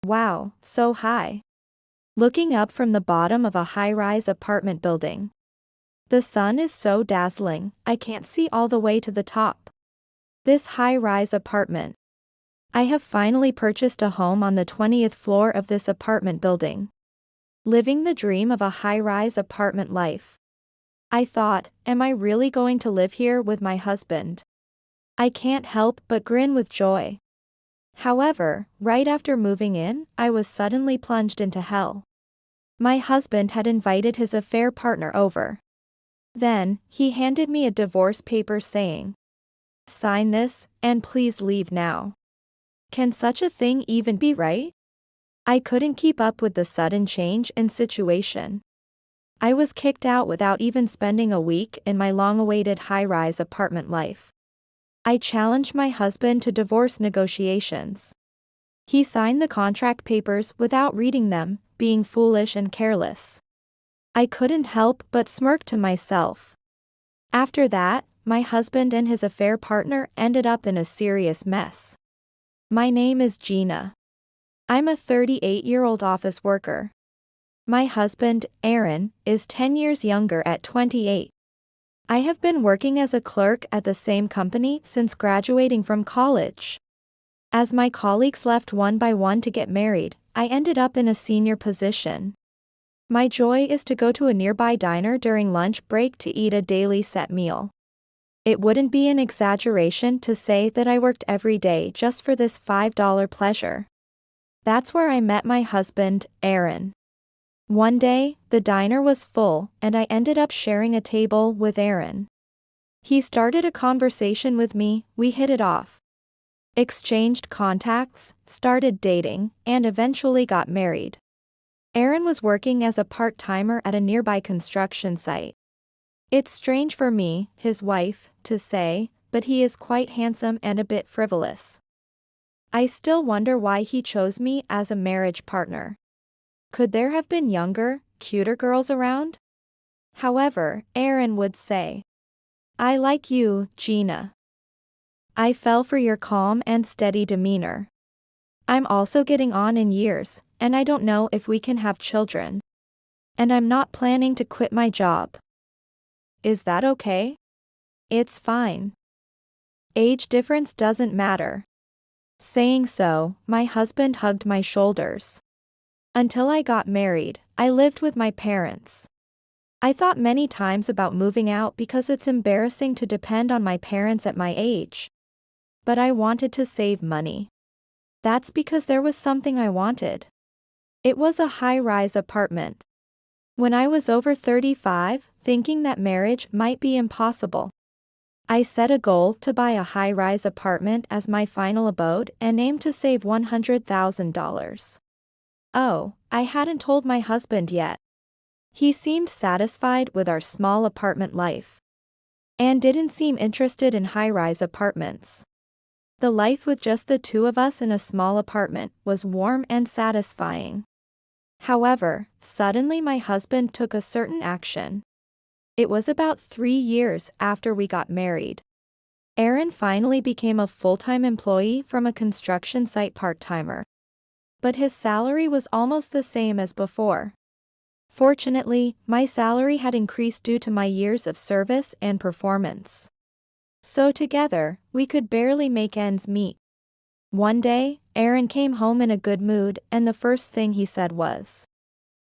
Wow, so high. Looking up from the bottom of a high-rise apartment building. The sun is so dazzling, I can't see all the way to the top. This high-rise apartment. I have finally purchased a home on the 20th floor of this apartment building. Living the dream of a high-rise apartment life. I thought, am I really going to live here with my husband? I can't help but grin with joy. However, right after moving in, I was suddenly plunged into hell. My husband had invited his affair partner over. Then, he handed me a divorce paper saying, "Sign this, and please leave now." Can such a thing even be right? I couldn't keep up with the sudden change in situation. I was kicked out without even spending a week in my long-awaited high-rise apartment life. I challenged my husband to divorce negotiations. He signed the contract papers without reading them, being foolish and careless. I couldn't help but smirk to myself. After that, my husband and his affair partner ended up in a serious mess. My name is Gina. I'm a 38-year-old office worker. My husband, Aaron, is 10 years younger at 28. I have been working as a clerk at the same company since graduating from college. As my colleagues left one by one to get married, I ended up in a senior position. My joy is to go to a nearby diner during lunch break to eat a daily set meal. It wouldn't be an exaggeration to say that I worked every day just for this $5 pleasure. That's where I met my husband, Aaron. One day, the diner was full, and I ended up sharing a table with Aaron. He started a conversation with me, we hit it off. Exchanged contacts, started dating, and eventually got married. Aaron was working as a part-timer at a nearby construction site. It's strange for me, his wife, to say, but he is quite handsome and a bit frivolous. I still wonder why he chose me as a marriage partner. Could there have been younger, cuter girls around? However, Aaron would say, "I like you, Gina. I fell for your calm and steady demeanor. I'm also getting on in years, and I don't know if we can have children. And I'm not planning to quit my job. Is that okay?" "It's fine. Age difference doesn't matter." Saying so, my husband hugged my shoulders. Until I got married, I lived with my parents. I thought many times about moving out because it's embarrassing to depend on my parents at my age. But I wanted to save money. That's because there was something I wanted. It was a high-rise apartment. When I was over 35, thinking that marriage might be impossible, I set a goal to buy a high-rise apartment as my final abode and aimed to save $100,000. Oh, I hadn't told my husband yet. He seemed satisfied with our small apartment life. And didn't seem interested in high-rise apartments. The life with just the two of us in a small apartment was warm and satisfying. However, suddenly my husband took a certain action. It was about 3 years after we got married. Aaron finally became a full-time employee from a construction site part-timer. But his salary was almost the same as before. Fortunately, my salary had increased due to my years of service and performance. So together, we could barely make ends meet. One day, Aaron came home in a good mood, and the first thing he said was,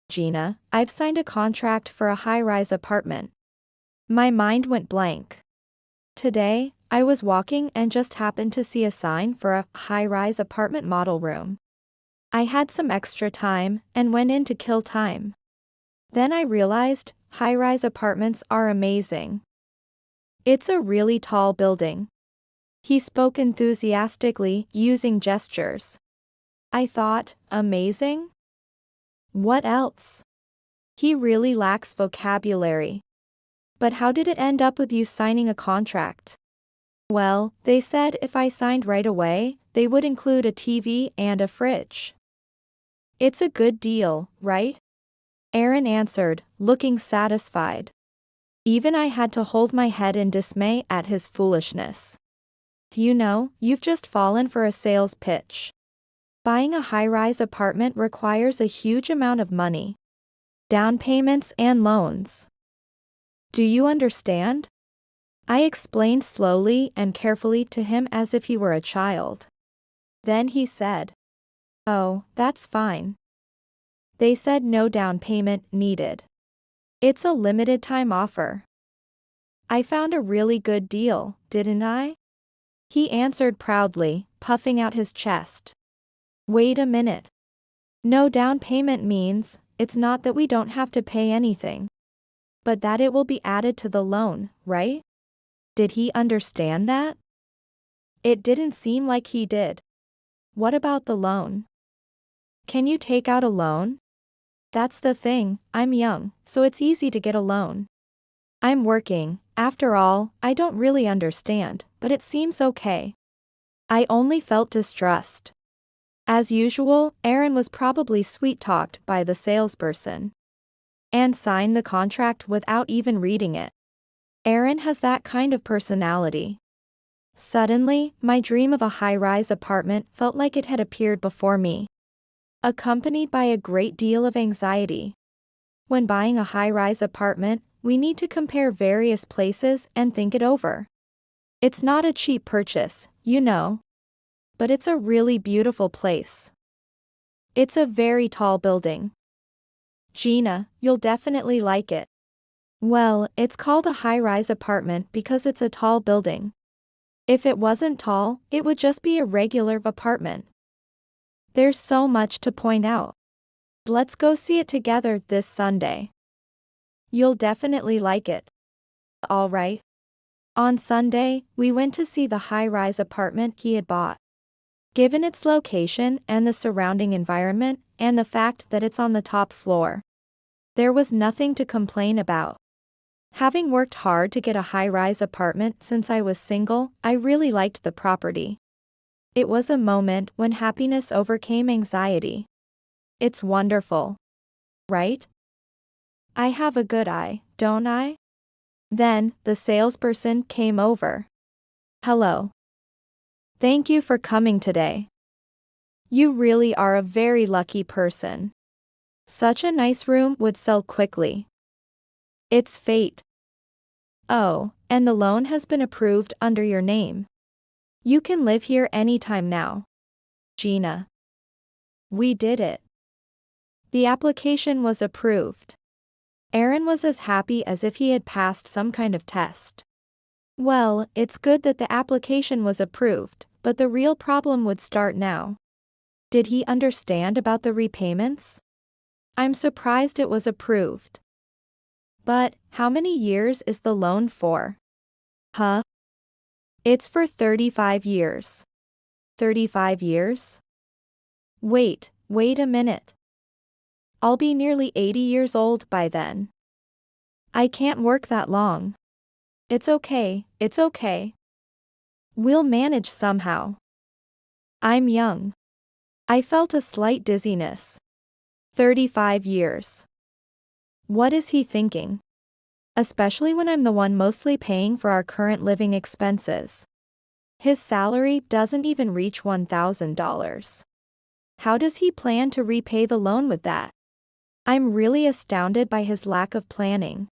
"Gina, I've signed a contract for a high-rise apartment." My mind went blank. Today, I was walking and just happened to see a sign for a high-rise apartment model room. I had some extra time, and went in to kill time. Then I realized, high-rise apartments are amazing. It's a really tall building. He spoke enthusiastically, using gestures. I thought, amazing? What else? He really lacks vocabulary. But how did it end up with you signing a contract? Well, they said if I signed right away, they would include a TV and a fridge. It's a good deal, right? Aaron answered, looking satisfied. Even I had to hold my head in dismay at his foolishness. "You know, you've just fallen for a sales pitch. Buying a high-rise apartment requires a huge amount of money, down payments and loans. Do you understand? I explained slowly and carefully to him as if he were a child. Then he said, "Oh, that's fine. They said no down payment needed. It's a limited time offer." I found a really good deal, didn't I? He answered proudly, puffing out his chest. Wait a minute. No down payment means, it's not that we don't have to pay anything, but that it will be added to the loan, right? Did he understand that? It didn't seem like he did. What about the loan? Can you take out a loan? That's the thing, I'm young, so it's easy to get a loan. I'm working, after all, I don't really understand, but it seems okay. I only felt distrust. As usual, Aaron was probably sweet-talked by the salesperson and signed the contract without even reading it. Aaron has that kind of personality. Suddenly, my dream of a high-rise apartment felt like it had appeared before me, accompanied by a great deal of anxiety. When buying a high-rise apartment, we need to compare various places and think it over. It's not a cheap purchase, you know. But it's a really beautiful place. It's a very tall building. Gina, you'll definitely like it. Well, it's called a high-rise apartment because it's a tall building. If it wasn't tall, it would just be a regular apartment. There's so much to point out. Let's go see it together this Sunday. You'll definitely like it. All right. On Sunday, we went to see the high-rise apartment he had bought. Given its location and the surrounding environment, and the fact that it's on the top floor, there was nothing to complain about. Having worked hard to get a high-rise apartment since I was single, I really liked the property. It was a moment when happiness overcame anxiety. It's wonderful. Right? I have a good eye, don't I? Then, the salesperson came over. Hello. Thank you for coming today. You really are a very lucky person. Such a nice room would sell quickly. It's fate. Oh, and the loan has been approved under your name. You can live here anytime now. Gina. We did it. The application was approved. Aaron was as happy as if he had passed some kind of test. Well, it's good that the application was approved, but the real problem would start now. Did he understand about the repayments? I'm surprised it was approved. But, how many years is the loan for? Huh? It's for 35 years. 35 years? Wait a minute. I'll be nearly 80 years old by then. I can't work that long. It's okay. We'll manage somehow. I'm young. I felt a slight dizziness. 35 years. What is he thinking? Especially when I'm the one mostly paying for our current living expenses. His salary doesn't even reach $1,000. How does he plan to repay the loan with that? I'm really astounded by his lack of planning.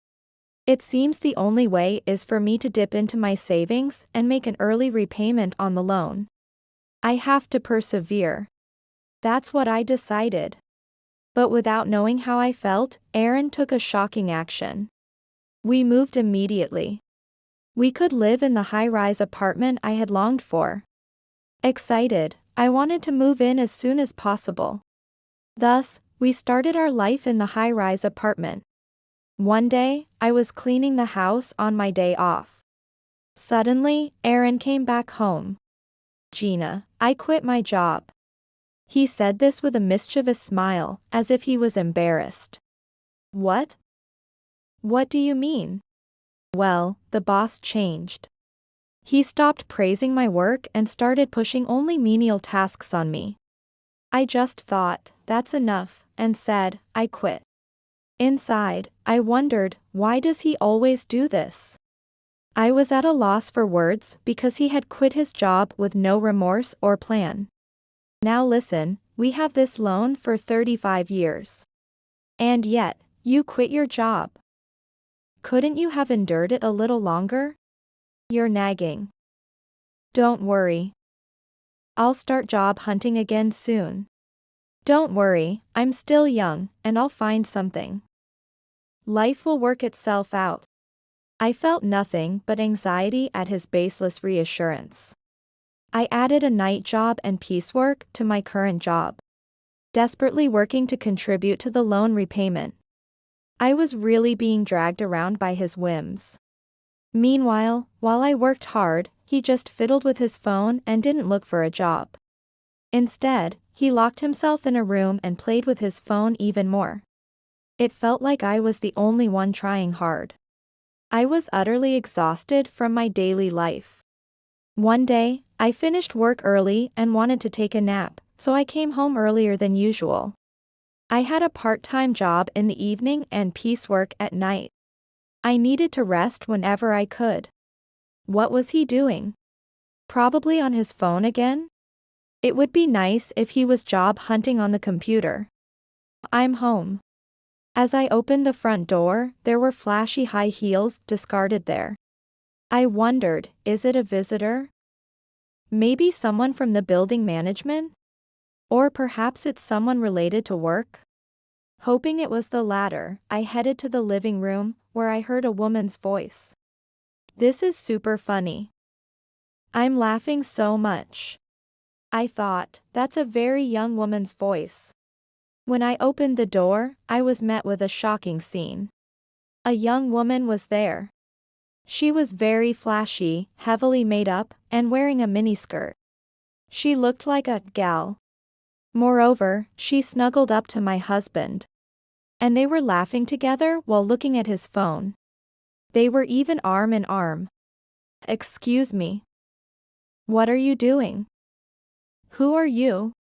It seems the only way is for me to dip into my savings and make an early repayment on the loan. I have to persevere. That's what I decided. But without knowing how I felt, Aaron took a shocking action. We moved immediately. We could live in the high-rise apartment I had longed for. Excited, I wanted to move in as soon as possible. Thus, we started our life in the high-rise apartment. One day, I was cleaning the house on my day off. Suddenly, Aaron came back home. Gina, I quit my job. He said this with a mischievous smile, as if he was embarrassed. What? What do you mean? Well, the boss changed. He stopped praising my work and started pushing only menial tasks on me. I just thought, that's enough, and said, I quit. Inside, I wondered, why does he always do this? I was at a loss for words because he had quit his job with no remorse or plan. Now listen, we have this loan for 35 years. And yet, you quit your job. Couldn't you have endured it a little longer? You're nagging. Don't worry. I'll start job hunting again soon. Don't worry, I'm still young, and I'll find something. Life will work itself out. I felt nothing but anxiety at his baseless reassurance. I added a night job and piecework to my current job, desperately working to contribute to the loan repayment. I was really being dragged around by his whims. Meanwhile, while I worked hard, he just fiddled with his phone and didn't look for a job. Instead, he locked himself in a room and played with his phone even more. It felt like I was the only one trying hard. I was utterly exhausted from my daily life. One day, I finished work early and wanted to take a nap, so I came home earlier than usual. I had a part-time job in the evening and piecework at night. I needed to rest whenever I could. What was he doing? Probably on his phone again? It would be nice if he was job hunting on the computer. I'm home. As I opened the front door, there were flashy high heels discarded there. I wondered, is it a visitor? Maybe someone from the building management? Or perhaps it's someone related to work? Hoping it was the latter, I headed to the living room, where I heard a woman's voice. This is super funny. I'm laughing so much. I thought, that's a very young woman's voice. When I opened the door, I was met with a shocking scene. A young woman was there. She was very flashy, heavily made up, and wearing a miniskirt. She looked like a gal. Moreover, she snuggled up to my husband. And they were laughing together while looking at his phone. They were even arm in arm. Excuse me. What are you doing? Who are you?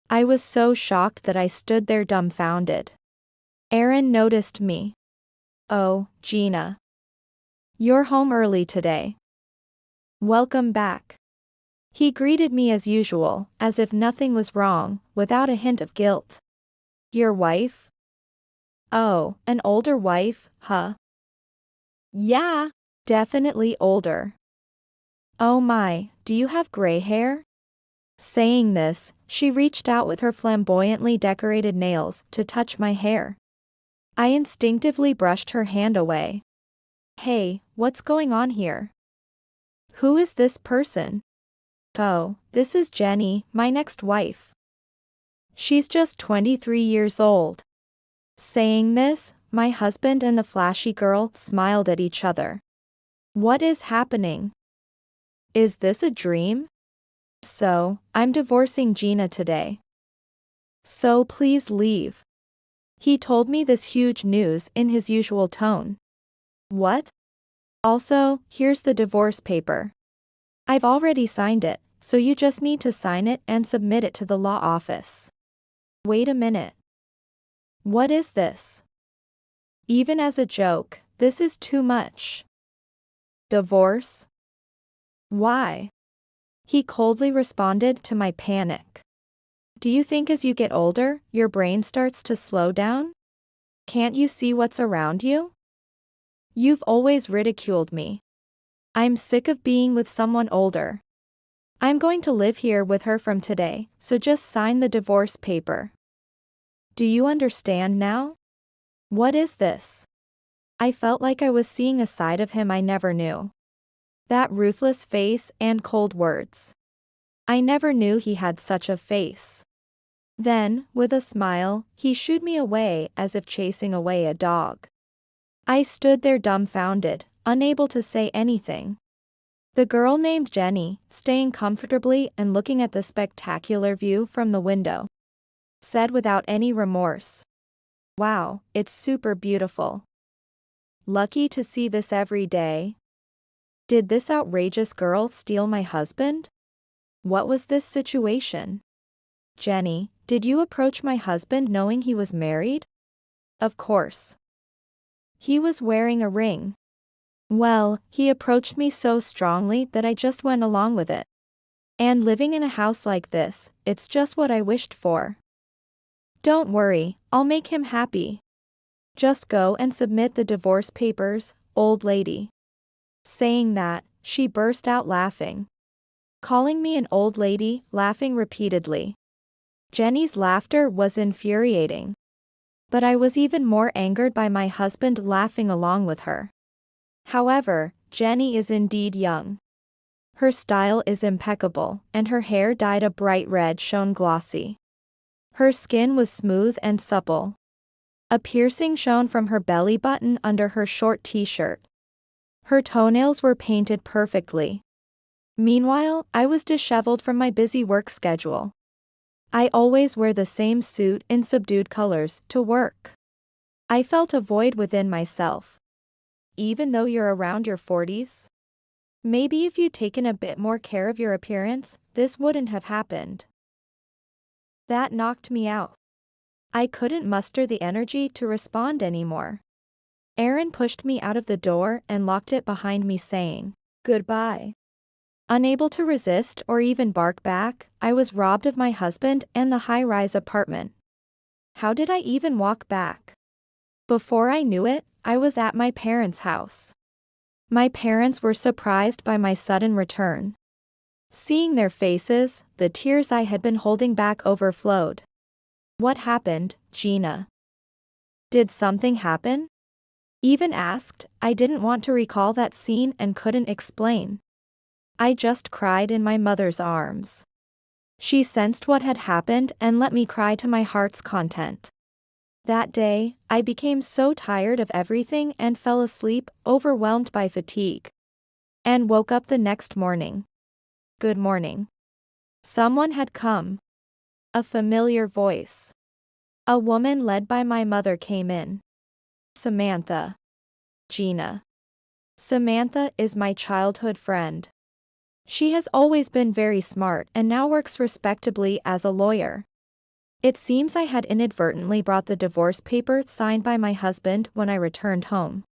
I was so shocked that I stood there dumbfounded. Aaron noticed me. Oh, Gina. You're home early today. Welcome back. He greeted me as usual, as if nothing was wrong, without a hint of guilt. Your wife? Oh, an older wife, huh? Yeah, definitely older. Oh my, do you have gray hair? Saying this, she reached out with her flamboyantly decorated nails to touch my hair. I instinctively brushed her hand away. Hey, what's going on here? Who is this person? Oh, this is Jenny, my next wife. She's just 23 years old. Saying this, my husband and the flashy girl smiled at each other. What is happening? Is this a dream? So, I'm divorcing Gina today. So please leave. He told me this huge news in his usual tone. What? Also, here's the divorce paper. I've already signed it, so you just need to sign it and submit it to the law office. Wait a minute. What is this? Even as a joke, this is too much. Divorce? Why? He coldly responded to my panic. Do you think as you get older, your brain starts to slow down? Can't you see what's around you? You've always ridiculed me. I'm sick of being with someone older. I'm going to live here with her from today, so just sign the divorce paper. Do you understand now? What is this? I felt like I was seeing a side of him I never knew. That ruthless face and cold words. I never knew he had such a face. Then, with a smile, he shooed me away as if chasing away a dog. I stood there dumbfounded, unable to say anything. The girl named Jenny, staying comfortably and looking at the spectacular view from the window, said without any remorse, "Wow, it's super beautiful. Lucky to see this every day. Did this outrageous girl steal my husband? What was this situation? Jenny, did you approach my husband knowing he was married?" Of course. He was wearing a ring. Well, he approached me so strongly that I just went along with it. And living in a house like this, it's just what I wished for. Don't worry, I'll make him happy. Just go and submit the divorce papers, old lady. Saying that, she burst out laughing. Calling me an old lady, laughing repeatedly. Jenny's laughter was infuriating. But I was even more angered by my husband laughing along with her. However, Jenny is indeed young. Her style is impeccable, and her hair dyed a bright red shone glossy. Her skin was smooth and supple. A piercing shone from her belly button under her short t-shirt. Her toenails were painted perfectly. Meanwhile, I was disheveled from my busy work schedule. I always wear the same suit in subdued colors to work. I felt a void within myself. Even though you're around your 40s? Maybe if you'd taken a bit more care of your appearance, this wouldn't have happened. That knocked me out. I couldn't muster the energy to respond anymore. Aaron pushed me out of the door and locked it behind me saying, "Goodbye." Unable to resist or even bark back, I was robbed of my husband and the high-rise apartment. How did I even walk back? Before I knew it, I was at my parents' house. My parents were surprised by my sudden return. Seeing their faces, the tears I had been holding back overflowed. "What happened, Gina? Did something happen?" Even asked, I didn't want to recall that scene and couldn't explain. I just cried in my mother's arms. She sensed what had happened and let me cry to my heart's content. That day, I became so tired of everything and fell asleep, overwhelmed by fatigue. And woke up the next morning. Good morning. Someone had come. A familiar voice. A woman led by my mother came in. Samantha. Gina. Samantha is my childhood friend. She has always been very smart and now works respectably as a lawyer. It seems I had inadvertently brought the divorce paper signed by my husband when I returned home.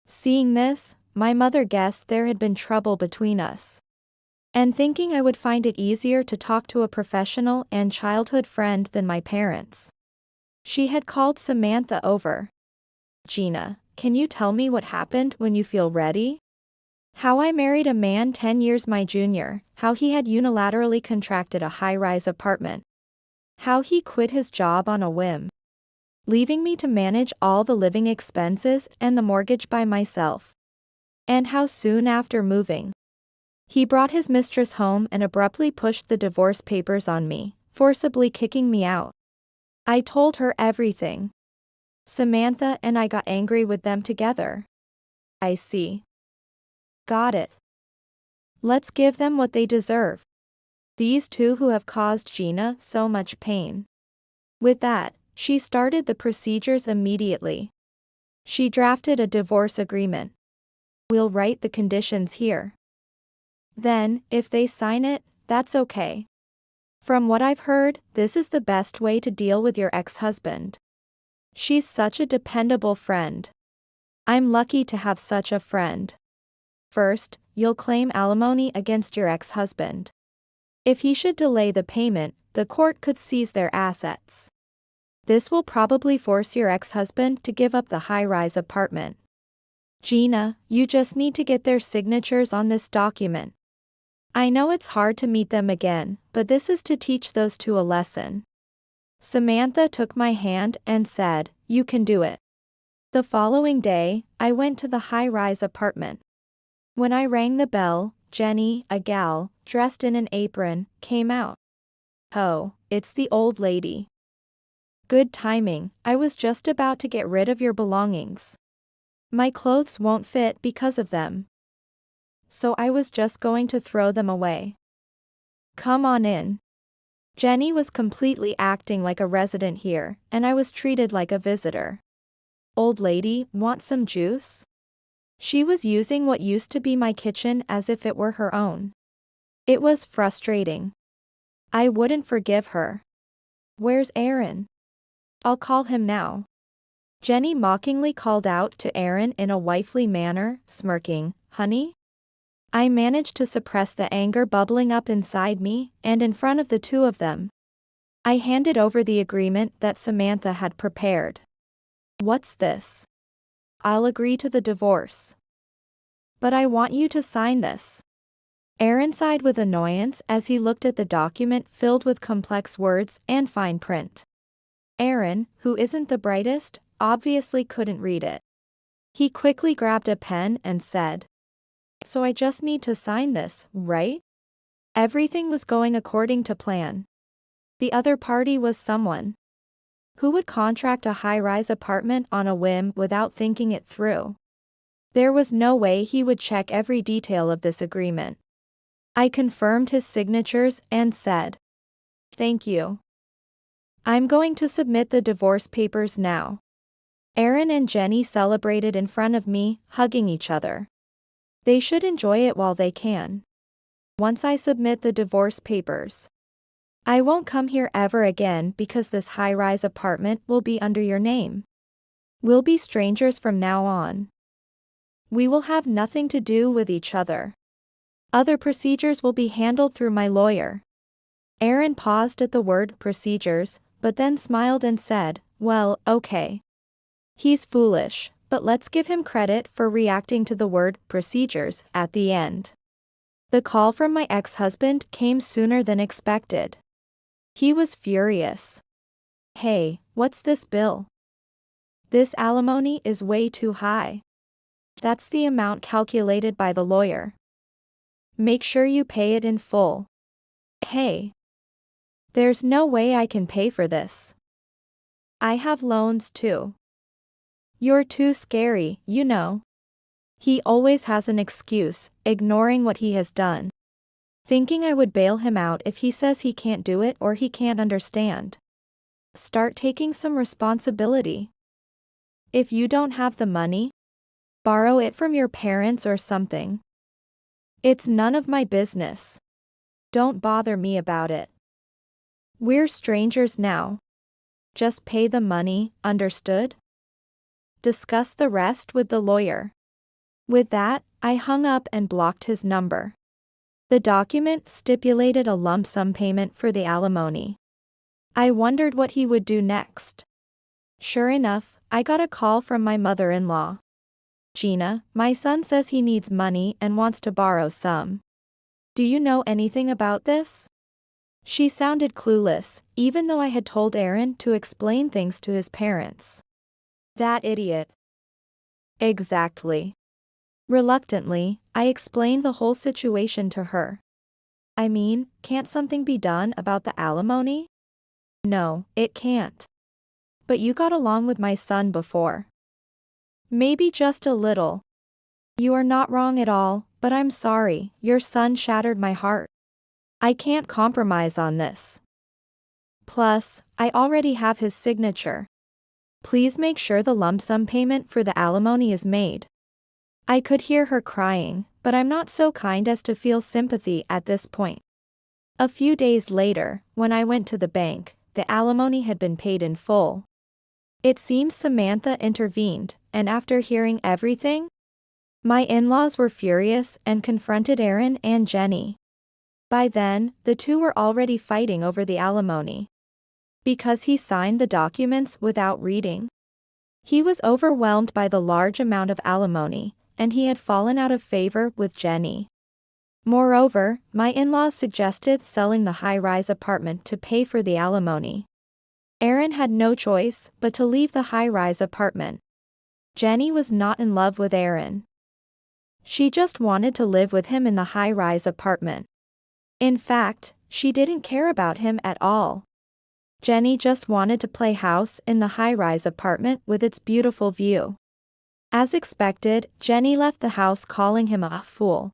Seeing this, my mother guessed there had been trouble between us. And thinking I would find it easier to talk to a professional and childhood friend than my parents, she had called Samantha over. "Gina, can you tell me what happened when you feel ready? How I married a man 10 years my junior, how he had unilaterally contracted a high-rise apartment. How he quit his job on a whim, leaving me to manage all the living expenses and the mortgage by myself. And how soon after moving, he brought his mistress home and abruptly pushed the divorce papers on me, forcibly kicking me out. I told her everything. Samantha and I got angry with them together." "I see. Got it. Let's give them what they deserve. These two who have caused Gina so much pain." With that, she started the procedures immediately. She drafted a divorce agreement. "We'll write the conditions here. Then, if they sign it, that's okay. From what I've heard, this is the best way to deal with your ex-husband. She's such a dependable friend. I'm lucky to have such a friend. First, you'll claim alimony against your ex-husband. If he should delay the payment, the court could seize their assets. This will probably force your ex-husband to give up the high-rise apartment. Gina, you just need to get their signatures on this document. I know it's hard to meet them again, but this is to teach those two a lesson." Samantha took my hand and said, "You can do it." The following day, I went to the high-rise apartment. When I rang the bell, Jenny, a gal, dressed in an apron, came out. "Oh, it's the old lady. Good timing, I was just about to get rid of your belongings. My clothes won't fit because of them. So I was just going to throw them away. Come on in." Jenny was completely acting like a resident here, and I was treated like a visitor. "Old lady, want some juice?" She was using what used to be my kitchen as if it were her own. It was frustrating. I wouldn't forgive her. "Where's Aaron? I'll call him now." Jenny mockingly called out to Aaron in a wifely manner, smirking, "Honey? I managed to suppress the anger bubbling up inside me, and in front of the two of them, I handed over the agreement that Samantha had prepared. What's this? I'll agree to the divorce. But I want you to sign this. Aaron sighed with annoyance as he looked at the document filled with complex words and fine print. Aaron, who isn't the brightest, obviously couldn't read it. He quickly grabbed a pen and said, "So I just need to sign this, right?" Everything was going according to plan. The other party was someone who would contract a high-rise apartment on a whim without thinking it through. There was no way he would check every detail of this agreement. I confirmed his signatures and said, "Thank you. I'm going to submit the divorce papers now." Aaron and Jenny celebrated in front of me, hugging each other. They should enjoy it while they can. Once I submit the divorce papers, I won't come here ever again because this high-rise apartment will be under your name. We'll be strangers from now on. We will have nothing to do with each other. Other procedures will be handled through my lawyer." Aaron paused at the word procedures, but then smiled and said, "Well, okay. He's foolish, but let's give him credit for reacting to the word procedures at the end." The call from my ex-husband came sooner than expected. He was furious. "Hey, what's this bill? This alimony is way too high. That's the amount calculated by the lawyer. Make sure you pay it in full." "Hey. There's no way I can pay for this. I have loans too." "You're too scary, you know." He always has an excuse, ignoring what he has done. Thinking I would bail him out if he says he can't do it or he can't understand. Start taking some responsibility. If you don't have the money, borrow it from your parents or something. It's none of my business. Don't bother me about it. We're strangers now. Just pay the money, understood? Discuss the rest with the lawyer." With that, I hung up and blocked his number. The document stipulated a lump sum payment for the alimony. I wondered what he would do next. Sure enough, I got a call from my mother-in-law. "Gina, my son says he needs money and wants to borrow some. Do you know anything about this?" She sounded clueless, even though I had told Aaron to explain things to his parents. That idiot. Exactly. Reluctantly, I explained the whole situation to her. "I mean, can't something be done about the alimony?" "No, it can't. But you got along with my son before." "Maybe just a little." "You are not wrong at all, but I'm sorry, your son shattered my heart. I can't compromise on this. Plus, I already have his signature. Please make sure the lump sum payment for the alimony is made." I could hear her crying, but I'm not so kind as to feel sympathy at this point. A few days later, when I went to the bank, the alimony had been paid in full. It seems Samantha intervened, and after hearing everything, my in-laws were furious and confronted Aaron and Jenny. By then, the two were already fighting over the alimony. Because he signed the documents without reading. He was overwhelmed by the large amount of alimony, and he had fallen out of favor with Jenny. Moreover, my in-laws suggested selling the high-rise apartment to pay for the alimony. Aaron had no choice but to leave the high-rise apartment. Jenny was not in love with Aaron. She just wanted to live with him in the high-rise apartment. In fact, she didn't care about him at all. Jenny just wanted to play house in the high-rise apartment with its beautiful view. As expected, Jenny left the house calling him a fool.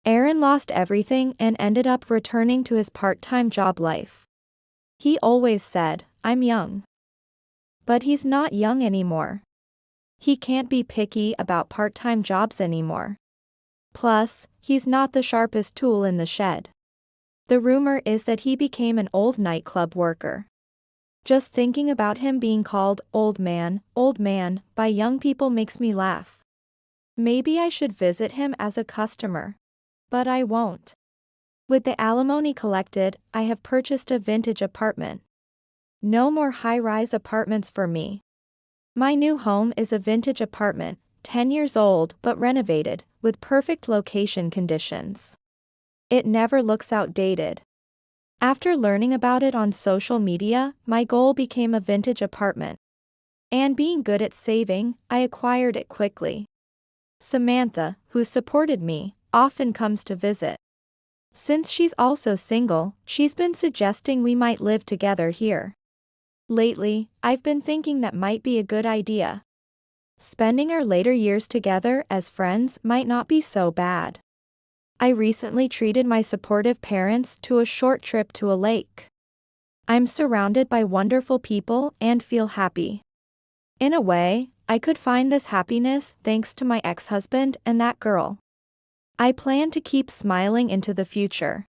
Aaron lost everything and ended up returning to his part-time job life. He always said, "I'm young." But he's not young anymore. He can't be picky about part-time jobs anymore. Plus, he's not the sharpest tool in the shed. The rumor is that he became an old nightclub worker. Just thinking about him being called old man, by young people makes me laugh. Maybe I should visit him as a customer. But I won't. With the alimony collected, I have purchased a vintage apartment. No more high-rise apartments for me. My new home is a vintage apartment, 10 years old but renovated, with perfect location conditions. It never looks outdated. After learning about it on social media, my goal became a vintage apartment. And being good at saving, I acquired it quickly. Samantha, who supported me, often comes to visit. Since she's also single, she's been suggesting we might live together here. Lately, I've been thinking that might be a good idea. Spending our later years together as friends might not be so bad. I recently treated my supportive parents to a short trip to a lake. I'm surrounded by wonderful people and feel happy. In a way, I could find this happiness thanks to my ex-husband and that girl. I plan to keep smiling into the future.